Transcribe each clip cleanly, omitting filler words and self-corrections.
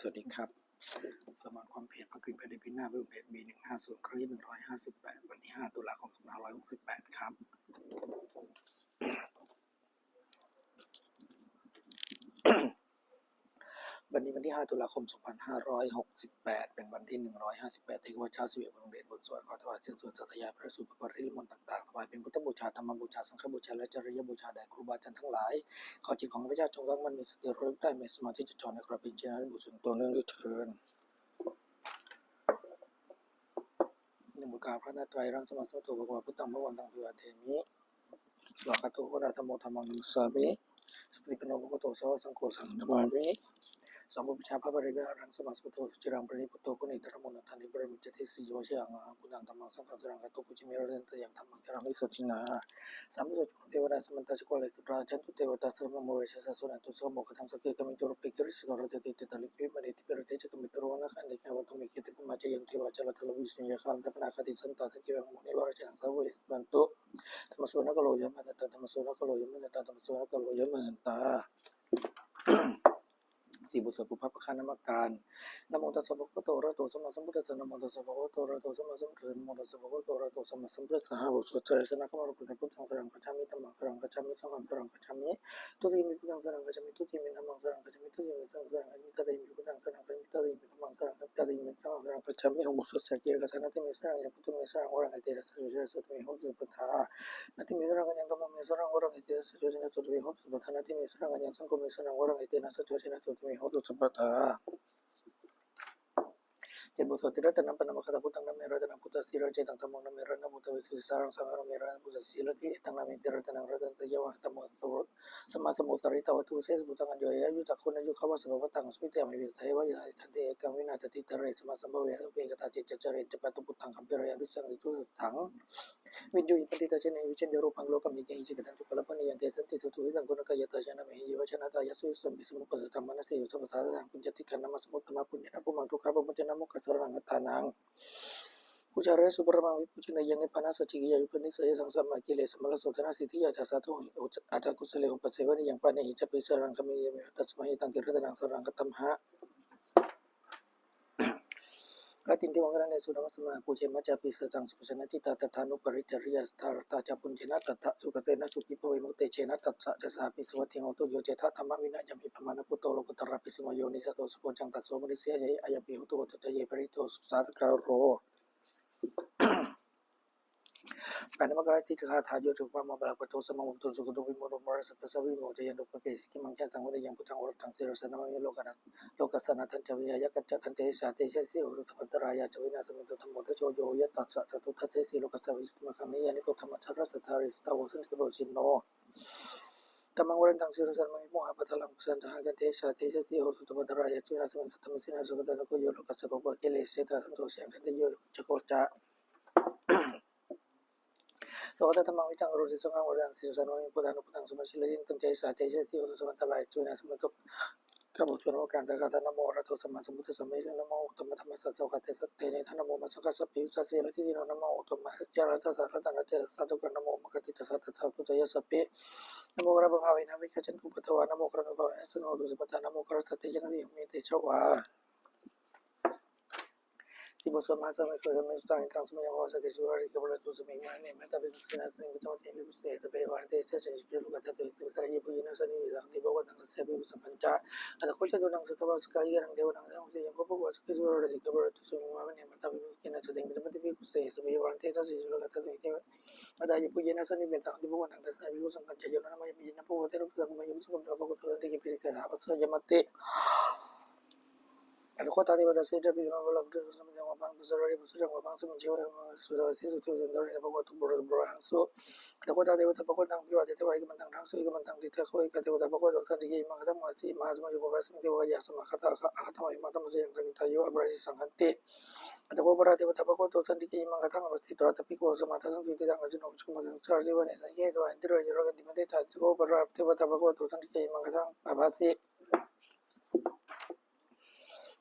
สวัสดีครับสมานความเพียรพักขึ้นไปในปีหน้าบริเวณ B150 ครั้งที่158วันที่5ตุลาคม2568ครับวันนี้วันที่5ตุลาคม2568เป็นวันที่158ที่ว่าเช้าสิบเอ็ดโรงเรียนบทสวดขอถวายเสียงสวดสัตยาพระสุภปริมนต์ต่างๆถวายเป็นพุทธบูชาธรรมบูชาสังฆบูชาและจริยบูชาแด่ครูบาอาจารย์ทั้งหลายขอจิตของข้าพเจ้าจงตั้งมั่นมีสติระลึกได้มีสมาธิจดจ่อในพระเป็นเจริญบุญส่วนตัวเนื่องด้วยเถิดนโมกาพระนาไตรรังสมมาสัมพุทโธภควาพุทธังภวันตังภิวาเทมิสวากาโตภะคะวะโตธัมโมธัมมังนัมสสามิสุปฏิปันโนภควโตสาวกสังโฆสังฆนามิสัมพุทธชาพระบริวารังสมัสพุทโธสุจรังปริพุทโธกุณิตรมนตันติบรมิจติสีวะชะยังพุทธังธัมมังสังฆังสรังกะโตปุจิเมระเตตยังธัมมังเทระมิสตินาสัมพุทโธเทวดาสมันตะจโกเลสุตราจันตุเทวตาสัมโมเรชะสะสุนันตุสมโมกทังสเกกมิตุรปิกิริสกรเตติตะลิปิมะเนติปะเตจกมิตุรวนะคันเดกะวะตุมิกิติปมะจยังเทวะจลตะลวิสัญญาคันตะปนาคติสันตะตะกิเวมุนิวรจังสาวะบันตุธรรมโสนะกะโลยมะตะธรรมโสนะกะโลยมะตะธรรมโสนะกะโลยมะตะสีบุตรปุพพะคะนามการนะโมตัสสะภะคะวะโตอะระหะโตสัมมาสัมพุทธัสสะนะโมตัสสะภะคะวะโตอะระหะโตสัมมาสัมพุทธัสสะนะโมตัสสะภะคะวะโตอะระหะโตสัมมาสัมพุทธัสสะหะบุตรสวดเจริญสนะคะมะพุทธังพุทธังสรังคัจฉามิธัมมังสรังคัจฉามิสังฆังสรังคัจฉามิตุติมิพุทธังสรังคัจฉามิตุติมิธัมมังสรังคัจฉามิตุติมิสังฆังสรังคัจฉามิตติมิพุทธังสรังคัจฉามิตติมิธัมมังสรังคัจฉามิตติมิสังฆังสรังคัจฉามิหกสุสักเกกะสะนะติมิสรังยะพุทธมิสรังวรังเตระสัจจะสัตมิหกสุปทานะติมิสรังยังธัมมังมิสรังวรังเตระสัจจะสัตมิหกสุปทานะติมิสรังยังสังฆมิสรังวรังเตระสัจจะสัตมิหกสุปทาเจตบุตรติรัตนะปนามะคะตะพุทธังนะเมรัตนะพุทธสีระเจตังธัมมังนะเมรัตนะพุทธวิสุทธิสารังสังฆังนะเมรัตนะพุทธสีระติตังนะเมติรัตนังรัตนะยวะธัมโมสัมมาสัมพุทธริตวัตถุเสสบุตังอัญโยยะยุตะโคนะยุขะวะสัพพะตังสมิเตมิวิทัยวะยะทันเตเอกังวินาทติตะเรสมะสัมภเวนะเวกตาจิตจเรจปะตุพุทธังคัมภีรยะวิสังวิตุสัทธังวิญญูปฏิตะเจเนวิเชนเดรูปังโลกัมมิเกหิจิกตันตุปะละปะนิยังเกสันติสุตุวิตังกุณกะยะตะจนะเมหิยวะชนะตายะสุสัมปิสมุปะสัตตมะนะเสยุสัพพะสาตังปุญญติกันนะมะสมุตตมะปุญญนะปุมังทุกขะปะมุจนะมุขะสรังตานังปุจาระสุปรมังวิปุจนะยังนิพพานะสัจจิยะวิปนิสยสังสัมมากิเลสมะละโสธนะสิทธิยะจัสสะโตอาจากุสเลอุปเสวะนิยังปะเนหิจปิสรังคมิยะเมตัสมะหิตังติรัตนังสรังกัตตัมหะพระตินติวังกะเนสุนัมสมะปูเจมัจจปิสจังสุชนะจิตตถานุปริจริยสตารตาจปุญเจนะตัทธะสุขเสนะสุขิภเวมุตเตเชนะตัสสะจะสาปิสวัตถิโหตุโยเจทะธัมมวินัยมิปะมะนะพุตโตโลกุตระปิสมโยนิสัตโตสุโภจังตัสโสมนิเสยะอายะปิหุตุวัตตะเยปริโตสุสาตกะโรปานมกราติคาถาโยตุปะมะบะปะโตสมะมุตโตสุขโตวิมุตโตมรสะปะสะวิโมจยันตุปะเปสิกิมังคะตังวะยังพุทธังวรัตังเสรสนะมะโลกะนะโลกัสสนะทันจวิยะกัจจตันเตสะเตเสสิโหตุปัตตรายะจวินาสมิตุธัมโมทะโชโยยะตัสสะสตุทัสเสสิโลกัสสะวิสุตตมะคังนิยานิโกธัมมะชรสะทาริสตาวสันติโรชินโนธัมมังวรัตังเสรสนะมะโมหะปะทะลังปุสันตะหังกันเตสะเตเสสิโหตุปัตตรายะจวินาสมิตุธัมมะสินะสุขตะนะโกโยโลกัสสะปะปะเกเลเสตะสันโตเสียงทันติโยจะโกจะสวัสดิ์ธรรมวิทังโรติสังฆวรังสิสานวิปุถังพุทธังสมัชเลยินตันเตสะเตเสสิโหตุสัมมัตตรายจุนะสมัตตุกัปปุชโนกันตะกะตะนะโมอะระหะโตสัมมาสัมพุทธัสสะเมสังนะโมอุตตมะธัมมัสสะสะวะเตสัตเตเนทะนะโมมัสสะกัสสะปิสัสเสละทิติโนนะโมอุตตมะยะระสะสะระตะนะเตสัตตุกะนะโมมะกะติตะสัตตะสัพพุทะยะสัพเพนะโมกะระภะเวนะวิคัจฉันตุปัตตวะนะโมกะระภะเวนะสโนตุสัพพะตะนะโมกะระสัตเตยะนะวิมิเตชะวะสิบสมาสมิสุรมิสุตังกังสมัยภวสเกสุวริกบรตุสมิมานิเมตตาภิสินะสนิมิตมะเจมิปุเสสเปวะเตเสเสจิรุกะตะตุติตะเยปุยินะสนิวิสังติภวตังเสภิปุสัมปัญจาอะตะโคจตุนังสัตวะสกายะนังเทวนังสังเสยังโกภวสเกสุวริกบรตุสมิมานิเมตตาภิสินะสนิมิตมะเจมิปุเสสเปวะเตเสเสจิรุกะตะตุติมะตะเยปุยินะสนิมิตังติภวตังเสภิปุสัมปัญจายะนะมะยมินะภวเตรุสังมะยมสุขะภวตุสันติกิปิริกะหะปัสสะยมะเตอะโคตาเทวตาเสดะปิโนวะลับตุสัมมะวะปังปุสระริปุสจังวะปังสมิเจวะสุระเสสุตุสันตะรินะภวตุบรบรหังโสอะโคตาเทวตาภควตังวิวะเตวะอิกมันตังทังโสอิกมันตังติตะโคอิกะเทวตาภควตังสันติเยมังคะตัมมะสิมหาสมะโยภวะสมิเทวะยะสมะคะตะอะคะตัมมะอิมัตตมะเสยังตังกิตาโยอะบราสิสังหันติอะโคปะระเทวตาภควตังสันติเยมังคะตัมมะสิตระตะปิโกสมะทะสังติตังอะจุโนจุมะตังสารจิวะเนนะเยตวะอินติระยะระกันติมะเตตะโคปะระเทวตาภควตังสันติเยมังคะตัมอะภาสิ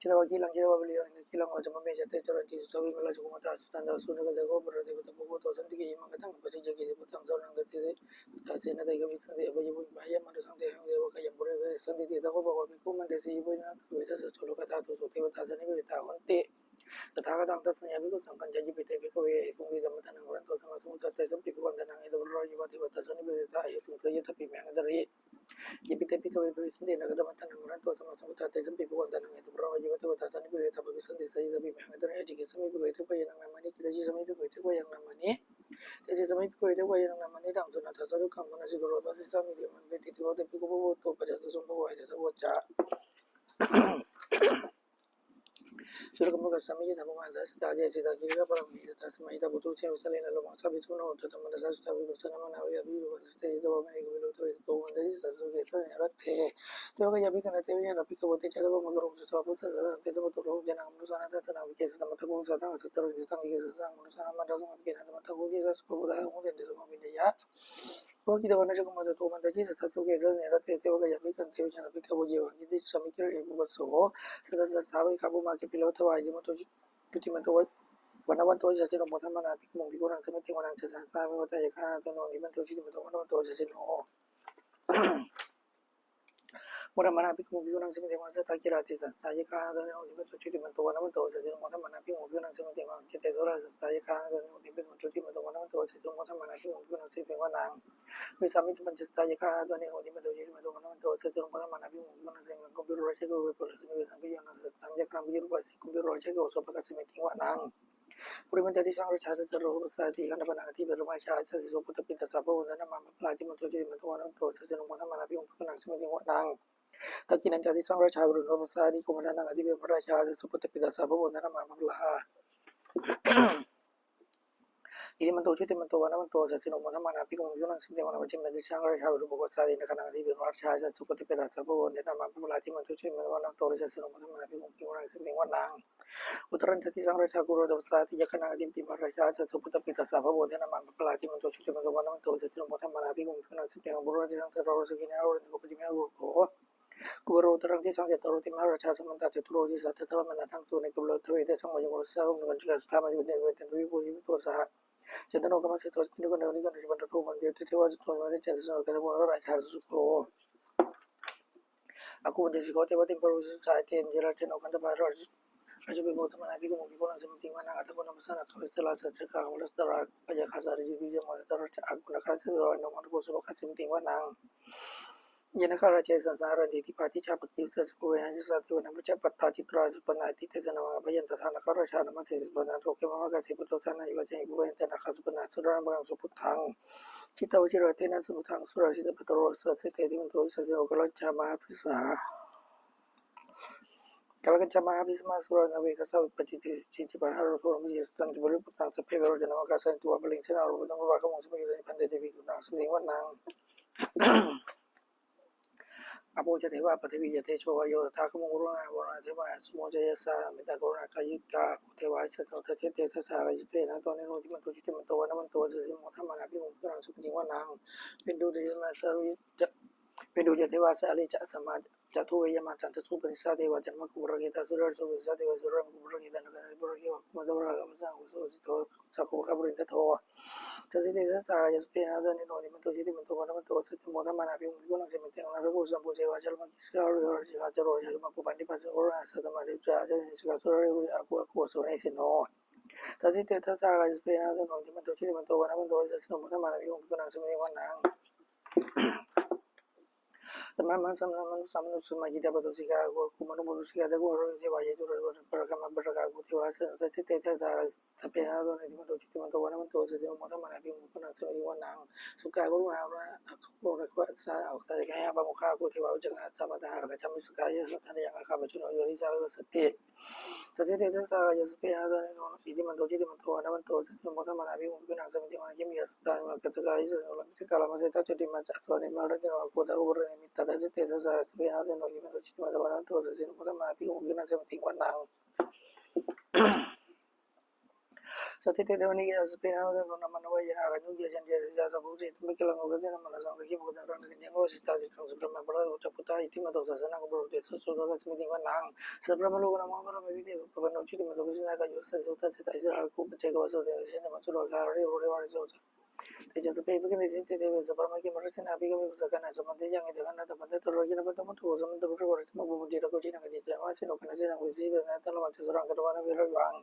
จิ Kila wakilan kila wabili kila ngoja mameja tetero ti sawi mala kuma ta standa sunu ga go bro de ta bobo to santi ke ma katang pasi jage de putang so nang te ta se na de ga bisan de ba yibu ba ya ma de sang de hang de ka yam bro de santi de ta ko ba ko ko man de se yibu na we ta sa cholo ka ta to so te ta sa ni be ta hon te ta ga dang ta san ya bi ko sang kan jaji be te be ko we sung de ma ta nang ran to sama sung ta te sam pi ko ban nang e do ro yiba te ta sa ni be ta ye sung te ye ta pi me ga de Jepita pika we presinde na kada mata nang ran to sama sama ta te sampai bukan tanang itu bro aja betul betul sana pika ta pagi sende sai tapi meh ngadar aja ke sampai pika itu yang namanya kita sih sampai pika itu yang namanya jadi sampai pika itu yang namanya dang sunat hasaru kam mana sih bro pasti sampai dia man beti itu tapi pika bobo to pada sesumpa wa itu bocah Sura kamu kasami kita mau ada saja sih tak kira apa lagi kita semua kita butuh sih misalnya kalau masa itu no itu teman saya sudah berusaha mana ya bi pasti itu apa yang kita butuh itu mana sih sesuatu kita ya rate itu kan ya bi kan itu ya tapi kalau kita coba mengurangi sesuatu sesuatu itu betul betul jangan berusaha nanti sana bikin sama tahu usaha tangan seterus ditang kita sesuatu berusaha mana tahu bikin sama tahu kita sesuatu dah mungkin di semua benda ya kalau kita mana juga mana tahu mana sih sesuatu kita ya rate itu kan ya bi kan itu jangan bi kalau dia jadi semikir ibu baso sesuatu sahabat kamu makin pilot aja mau tuh cuti mentua wana to sa sino mo tama na pik mo bigurang sa meeting wanang sa sabi mo tayo kana to no iban to cuti mentua wana to sa sino Mura manapik mo bigurang sa meeting sa takira ti sa saya kana to no iban to cuti mentua wana to sa sino mo tama manapik mo bigurang sa meeting wanang chite sora sa saya kana to no iban to cuti mentua wana to sa sino mo tama manapik mo bigurang sa meeting wanang Besami teman cesta ya kana to no iban to cuti mentua wana to sa sino mo tama manapik mo bigurang sa computer roche ko po sa sampai yana sa sampai kana bigurang sa computer roche ko so paka sa meeting wanang Puriman tadi sang rachada terus saji kana panati berumah cha sa so puta pinta sabo na mama plati mo to jiri mo to wana to sa sino mo tama manapik mo bigurang sa meeting wanang Takinan tadi sang rachada berumah sadi komandan ngati be parasha sa so puta pinta sabo na mama pla Ini mentu cuti mentu wana mentu sa sino mo tama manapik mo bigurang sa meeting wanang macam tadi sang rachada berumah sadi na kana ngati be parasha sa so puta pinta sabo na mama plati mo to cuti mo wana to sa sino mo tama manapik mo bigurang sa meeting wanang Utaran tadi sang raja guru dapat saat ia kena adim timar raja sa seputar pita sapa bodena mama pelati mentu cuti mentu wana mentu sa sino mo tama manapik mo bigurang sa meeting guru raja sang teror segini awal ko pajimia guru Kubaro utarang ti sang setaro ti mara cha samanta ti turo ti sa tetara menatang sune kublo tawe te sang majung sa dengan juga sama juga dengan tentu ibu itu sa Jangan lupa masih terus tindakan dari kan dari bandar tuh mandi itu tewas tuh mandi jadi soal kita mau raja suku Aku menjadi kau tiba tiba baru saat yang jalan tenau kan tempat Aja be mo teman abi ko mo bigurang sa meeting mana ata ko na masana ka stela sa chaka ko stara paya khasar ji bi mo tara aku na khasar ro no mo ko so ka meeting wanang Yana kara che sa sara di pati cha pakti sa ko ya ji sa ti na bacha patta chitra sa panati te sa na bayan ta na kara cha na ma se bana to ke ma ka se puto sa na yo cha ibu ya ta na khas bana sura ma so putang Cita uji ro te na su putang sura si ta patro sa se te di mo to sa se ko la cha ma pisa Kalau kencama habis masuk na we kasal paciti bahar forum di stan di bulu putang sa pegaro jana makasa itu paling sena ro butang ba ka mo sa pagin pande de bi na sa ning wanang Apo jate wa patawi jate cho yo ta ka mo ro na wa te ba smo je sa me ta ko na ka yika ko te wa sa to te te sa ga ji pe na to ne no di man to ji te man to wa na man to sa si mo ta ma na bi mo ka sa pagin wanang pindu de ma sa ri Pindu jate wa sa ali cha sama jatuh ya macam tu super sa de wa janma kubra kita surar so sa de wa surar kubra kita na kubra ki wa kuma da wa ga sa so to sa ko ka brin ta to jadi de sa ya spe na da ni no ni to ji to wa na to sa to mo da mana bi mo na se me te na ro sa bo je wa chal ma ki ska ro ji ga ro ja ma ko pandi pa se ora sa da ma de ja ja ni ska surar aku so ne se no Tadi te ta sa ga spe na da no ni to ji to wa na to sa se mo da mana bi mo na se me wa na Teman-teman sama sama kita betul sih aku mana betul sih ada gua orang itu wajib itu beragam aku ituasa tapi tidak sampai ada nih betul itu betul mana betul saja mau mana pun bukan asal iwan suka aku aku kuat saya aku tadi kayak apa muka aku itu jangan sama dah harga cami sekali tadi yang aku baca jadi saya setia tapi tidak saya sampai ada nih itu betul mana betul saja mau mana pun bukan asal iwan kami biasa ketika itu kalau masih tak jadi macam soalnya malah aku tahu orang ini Tadi te sa sabihan natin no iban to chiti madawanan to sa sino mo mapi kung gina sa meeting wanang สถิติเดวนี้จะเป็นเอาแต่คนมันว่าอย่างอายุเยอะจังจะสบุสิไม่เกี่ยวกับเรื่องมันสังเกตบุตรเราเนี่ยยังว่าสิตาสิทั้งสุดมาบราอุจจาระอิติมาตัวศาสนาของบริษัทสุดก็สมิติวันนังสัพพะมโลกนามาบราไม่วิธีปะปนอุจิตมาตัวสินาก็อยู่สัจจะสิตาอิสราคุปเจกวาสุเดสินะมาสุรการีโรเรวาริโซแต่จะไปเป็นสิ่งที่เดวสัพพะมาคิมรัสนาบิกาบิบุษกันนะสมันเดยังไงกันนะแต่มันเดตัวเรากินมาตัวมันตัวสมันตัวบริวารสมบูรณ์จิตก็จินะกันดีแต่ว่าสิ่งนั้นสิ่งนั้นวิสิบนะตลอดจะสร้างกันวันนี้เราอย่าง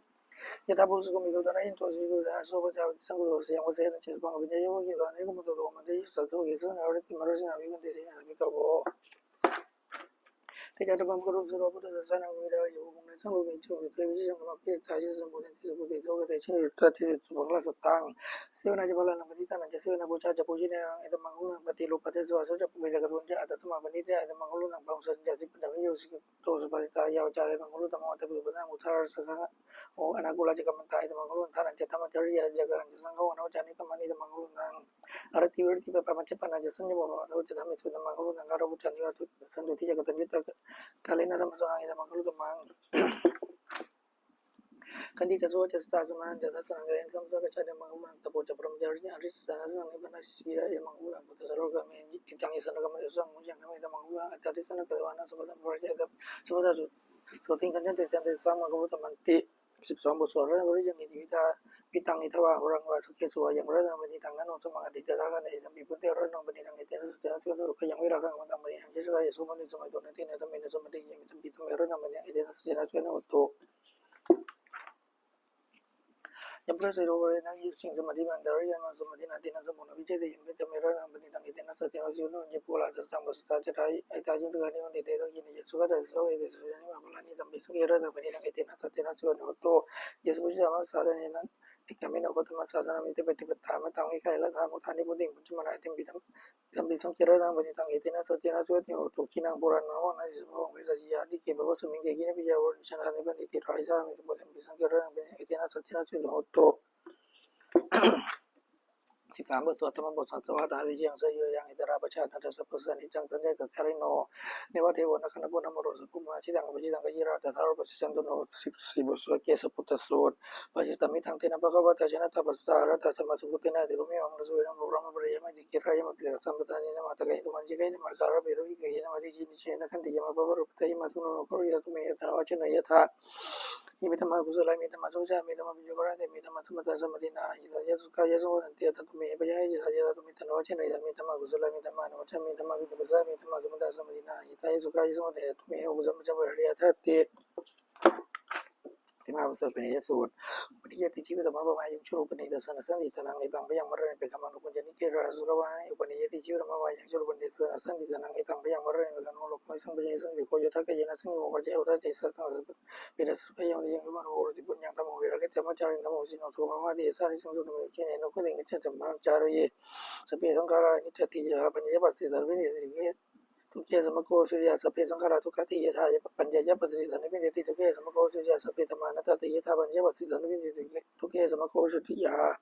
Yatabusu komigo dana into sigo da so ba ta sango se yang se na chis bang bi yo ki ga ne ko mo to do ma de sa so ge so na ore ti maro na bi ko de na bi ka bo te ja to bam ko ro so ro bu ta sa na mi ra yo mo na sang lo bi chu bi pe bi sang ma pe ta ji so mo de ti so bu de so ge de chi ta ti so ba la sa tang se na ja ba la na ma ti ta na ja se na bo cha ja bo ji na e da mang lo na ba ti lo pa te so so ja bu ja ga ron ja ta sa ma ba ni ja e da mang lo na ba so ja si pa da yo si to so ba si ta ya ja le mang lo ta ma ta bu ba na mu thar sa sa o anagula jaga man ta e da mang lo ta na ja ta ma ja ri ya jaga ja sang ko na ja ni ka ma ni da mang lo na arati verti pa pa ma cha pa na ja san jo ba ta ja ta me so da mang lo na ga ro bu cha ni wa tu san do ti ja ga ta ni ta kalena sama so na e da mang lo ta mang kandi ta so ta sta sama ja ta san ga en sam sa ga cha da mang lo ta po cha pram ja ri ya ri sa na san ni ba na shi ya e mang lo ta sa ro ga me ti chang e san ga ma so mo ja ga me da mang lo ta ti san ga wa na so ba da por ja da so da so tin kan te te sa ma ga ta man ti 12 บทสวดพระธรรมยังมีวิตังอิทวาหรังวาสุเกสวายังพระธรรมบัณฑิตังนั้นสมังอดิตระกันในสัมปิปุตเตอร์นบัณฑิตังอิเตนะสุเตนะสุก็ยังวิราคังมันตังบัณฑิตังเจสวายสุมันสมัยตนตินะตมินะสมัติยังมีตัมปิตังเรนะบัณฑิตังอิเตนะสุเจนะสุนะอุตโตยังพระเสดโอเรนะยิสิงสมาธิบันดาริยนะสมาธินะตินะสมุนวิเจติยังมีตัมเรนะบัณฑิตังอิเตนะสุเจนะสุนะยิปุลาจัสสัมปสตาจายไอตาจุกานิวันติเตนะกินเยสุกะตะโสเอเตสุนะนิมาพลานิตัมปิสุเกระนะบัณฑิตังอิเตนะสุเจนะสุนะอุตโตยสมุจามะสาระเนนะIkamino kotama sasana mite beti betama tangi kaila thamu thani buding puchmana item bidam bisang kira dang bani tang itina satina suati to kinang puran no na jismo ngisa ji adi ke bawa sumin ke gine bija wor chana ne bani ti raisa mi bodam bisang kira dang bani itina satina suati to Sikam betul teman bos satu ada hari yang saya yang itu apa cah ada sepesan ijang saja ke cari no lewat hewan akan apa nama rosa puma sidang kejira ada taruh pasti jantung no si bos ke seputar sud pasti kami tangtin apa kabar tajana tak pasti ada tak sama sebutin ada rumah orang rosa orang beri yang dikira yang tidak sampai tanya nama tak itu manjika ini makara beru kayak nama di sini cina kan dia apa baru petai masuk no korea tu me tahu aja na ya tak ini tema kusala ini tema soja ini tema bijokara ini tema semata samatina ya suka ya semua nanti ada tu me baya ya tu me tanah aja ini tema kusala ini tema no aja ini tema itu besar ini tema semata samatina ya suka ya semua tu me usaha macam berlihat hati tema besar ini ya suat Upaniya ti jiwa dhamma vayam churu upanida sana sandi tanang itang bayang marane pekaman upanjani kira sukawane upaniya ti jiwa dhamma vayam churu upanida sana sandi tanang itang bayang marane pekaman upanjani sang bayang sang bikoyo taka jana sang wajah ura jasa tang sebut beda supaya yang luar urut pun yang tamu wira kita macam tamu sino sukama di sari sang sudah macam ini kuning macam macam ye sepi sangkara ini jati ya upaniya pasti terbini sedikit Tukia sama ko suya sapi sangkara tu kati ye tha panjaya pasi dan bin ti tukia sama ko suya sapi tamana ta ye tha panjaya pasi dan bin ti tukia sama ko suya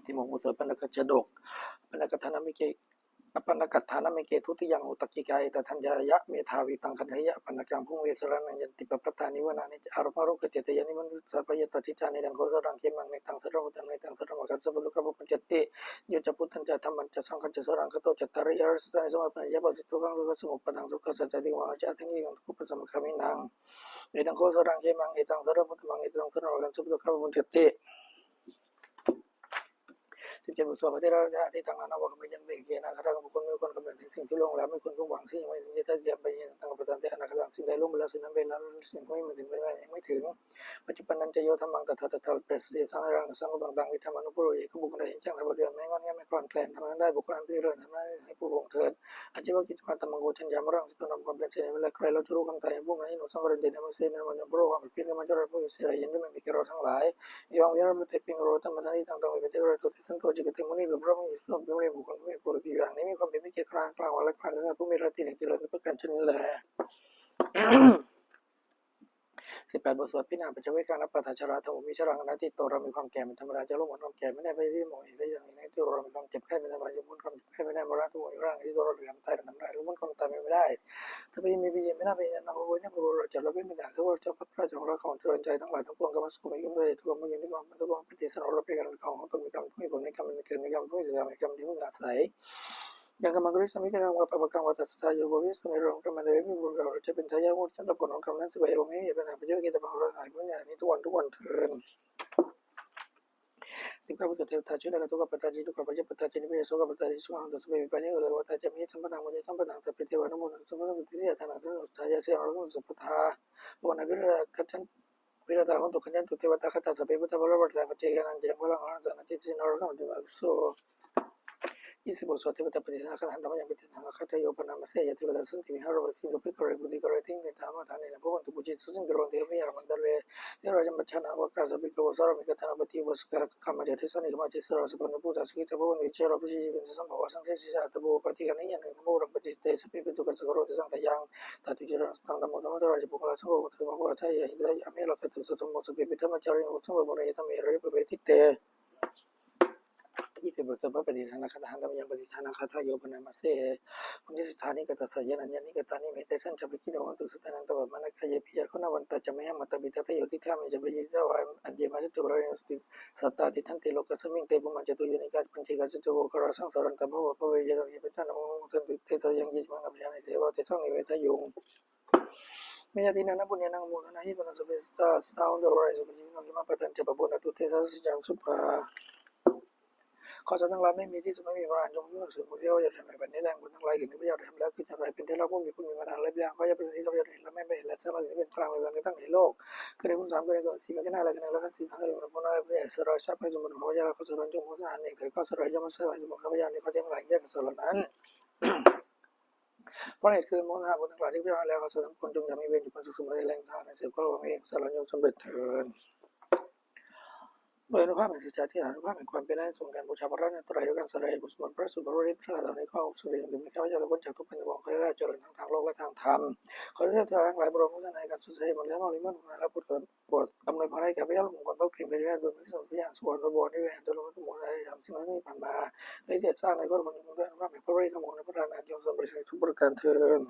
timong musa panaka chadok panaka tanami ke panaka tanami ke tuti yang utaki kai ta tanjaya methawi tangkanaya panaka pung wesaran yang tipa patani wanani arparu ketete yani man sapaya tati chane dan ko sarang kemang ne tang sarang makan sebut ka pujate yo caputan jataman casangkan casarang keto catari harus sama panjaya pasi tukang ko semua padang suka sajadi wa jatangi yang ko bersama kami nang dan ko sarang kemang etang sarang mutamang etang sarang makan sebut ka pujate Setiap usaha material ada tangan awak kemudian bagi anak-anak bukan kemudian sing tulung lah bukan wang sing yang kita dia bayi tanggal petante anak-anak sing dalam belas sing belan sing kami mungkin yangไม่ถึงปัจจุบันนั้นจะโยธรรมังตถาตถาเปสสังรังสังบางๆวิธรรมนุปุโรยก็บุคคลใดเห็นจังระเบียบไม่งอนแงไม่คลอนแคลนทำนั้นได้บุคคลนั้นพิเรนทำนั้นให้ผู้หลงเถิดอาชีวกิจวัตรธรรมโกชัญญามรังสิพนมความเป็นเสนาเวลาใครเราจะรู้คำตายพวกนั้นเราสังวรเดนมันเสนามันจะรู้ความเป็นมันจะรับผู้เสียยันด้วยมันมีกระทั้งหลายยองวิรมุตเตปิงโรธรรมนั้นที่ต่างๆเป็นเรื่องตัวที่สันโตจิกเตมุนีหรือพระมิสรเป็นเรื่องบุคคลไม่ปกติอย่างนี้มีความเป็นมิจฉาคลางวาระคลางผู้มีรติในที่เราประกันชนิดแหละ 8บทสวดพิณาปัจจเวกานัปปะทาชราธรรมมิชรังอนัตติโตเรามีความแก่เป็นธรรมดาจะรู้หมดความแก่ไม่ได้ไปที่หมอไปอย่างนี้ที่เรามีความเจ็บไข้เป็นธรรมดาจะพ้นความเจ็บไข้ไม่ได้มรณะทุกอย่างร่างที่ตัวเราเรียนตายเป็นธรรมดารู้พ้นความตายไม่ได้จะไปมีวิญญาณไม่ได้ไปนำพระพุทธเจ้าเราจะเราไม่มีด่าคือว่าเจ้าพระพระของเราของเจริญใจทั้งหลายทั้งปวงกรรมสกุลไม่ยุ่งเลยทุกคนไม่ยุ่งที่ความทุกคนปฏิสนเราเป็นการของตนมีกรรมทุกผลในกรรมในเกิดในกรรมทุกอย่างในกรรมที่มึงอาศัยยังกำลังริสมิกันว่าปะปะกังวัตสัสยโยบวิสมิรองกรรมในวิบุญเราจะเป็นทายาทชั้นผลของกรรมนั้นสิบเอ็ดองค์นี้เป็นปัจจัยกิจบังเราหายพ้นอย่างนี้ทุกวันเถิดสิบพระพุทธเจ้าช่วยได้ทุกปัจจัยทุกปัจจัยปัจจัยนี้เป็นสุขปัจจัยสุขังตัวสมัยปัญญาอุลวัตจะมีสัมปทานวันนี้สัมปทานสัพเพเทวานุโมทสัมปทานติสิยาธนาสันสุทายาเสียงเราต้องสัพพทาบวนาวิราคัจฉันวิราตาของตุขันยันตุเทวตาคัตตาสัพเพพุทธบริวารปัจจัยกันันเจงพลังอรหันต์จิตสินเราต้องติมาโซ20บทสวดเทวตาปฏิสังขารธรรมยังปฏิสังขารทโยปนามเสยเทวตาสันติวิหารวสิงห์พิกรบุตริกรทิ้งในธรรมฐานในพระวันตุปุจิตสุสิงห์กรวันเทวิยารมันดเลเทวราชมัชนาวกาสบิกวสารมิกธนาปฏิวสกกรรมจัตติสนิกมาจิสราสปนปุจจสุกิตพวันวิเชรปุจิเป็นสัมภวสังเสสิจาตบุปฏิกันยันนโมรัมปจิตเตสปิปิตุกัสกโรติสังขยังตัตุจิรัสตังธรรมธรรมราชบุคลาสังโฆธรรมโฆทัยหิตายามิลกัตุสัตมสปิปิธรรมจาริอุสังวรยธรรมิริปเวทิเต20บทสัพพะปฏิทานาคาหันธรรมยังปฏิทานาคาทายโยปนามาเสวันนี้สถานีกตัสสะยานัญญานิกตานิเมเตสันจะไปกิโนวันตุสตานันตบะมานกายปิยาคุณวันตจะไม่ให้มัตตบิตาโยติธรรมจะไปยิจาวาอัจเจมาสตุบริยสติสัตตาติทันติโลกัสมิงเตปุมันจตุยนิกาปัญจกัสตุโวกราสังสารันตภวะภเวยะยิปตานโมสันตุเตสยังยิจมังอภิญาณิเทวะเตสังนิเวทยุงเมยตินานาปุญญานังโมทนาหิตุนาสเปสตาสตาอุนโดไรสุปจิโนกิมาปตัญจะปะปุณตุเตสัสจังสุภาขอสัตว์ทั้งหลายไม่มีที่สุดไม่มีพระอรหันต์จงเลือกสื่อบุญเดียวอย่าทำให้บัดนี้แรงบุญทั้งหลายเห็นพระเจ้าทำแล้วคือจะไรเป็นเทระผู้มีคุณมีมานานและเพียงเขาจะเป็นที่เขาจะเห็นและไม่เป็นและสร้างเป็นกลางในวันตั้งในโลกคือในมุสามคือในก่อนสี่ไม่ก็น่าอะไรกันแล้วก็สี่ทั้งในวันพ้นอะไรเพื่อสลายชาติให้สมบูรณ์ของพระเจ้าเขาสลายจงมุสานเองเถิดก็สลายจะมาสลายสมบูรณ์ของพระเจ้าในเขาจะมาหลายแยกสลายนั้นเพราะเหตุคือมุสาบุญทั้งหลายที่พระเจ้าแล้วเขาสลายคนจงอย่าไม่เว้นอยู่บนสุขสมบัติแรงทานในเสพก็ระวังเองสลายจงสำเร็จเถิดโดยอนุภาพแห่งสัจจะที่อนุภาพแห่งความเป็นและทรงการบูชาพระรัตนตรัยด้วยการแสดงบุษบกพระสุบรริตพระเหล่านี้ก็สุริยนต์มีข้าพเจ้าและพ้นจากทุกปัญญาของข้าพเจ้าเจริญทางโลกและทางธรรมขอเทพเทวดาทั้งหลายบรมพุทธนายการสุดเสียหมดแล้วมริมันมาแล้วโปรดอำนวยพรให้แก่พระเจ้าหลวงกรพระกริ่งพระเจ้าโดยมิสรพระยาสุวรรณบวรนิเวศน์ตลอดทั้งหมดได้ทำสิ่งนี้ผ่านมาได้เสร็จสร้างในก็คนด้วยอนุภาพแห่งพระบริขโมในพระนามจงสำเร็จทุกประการเถิด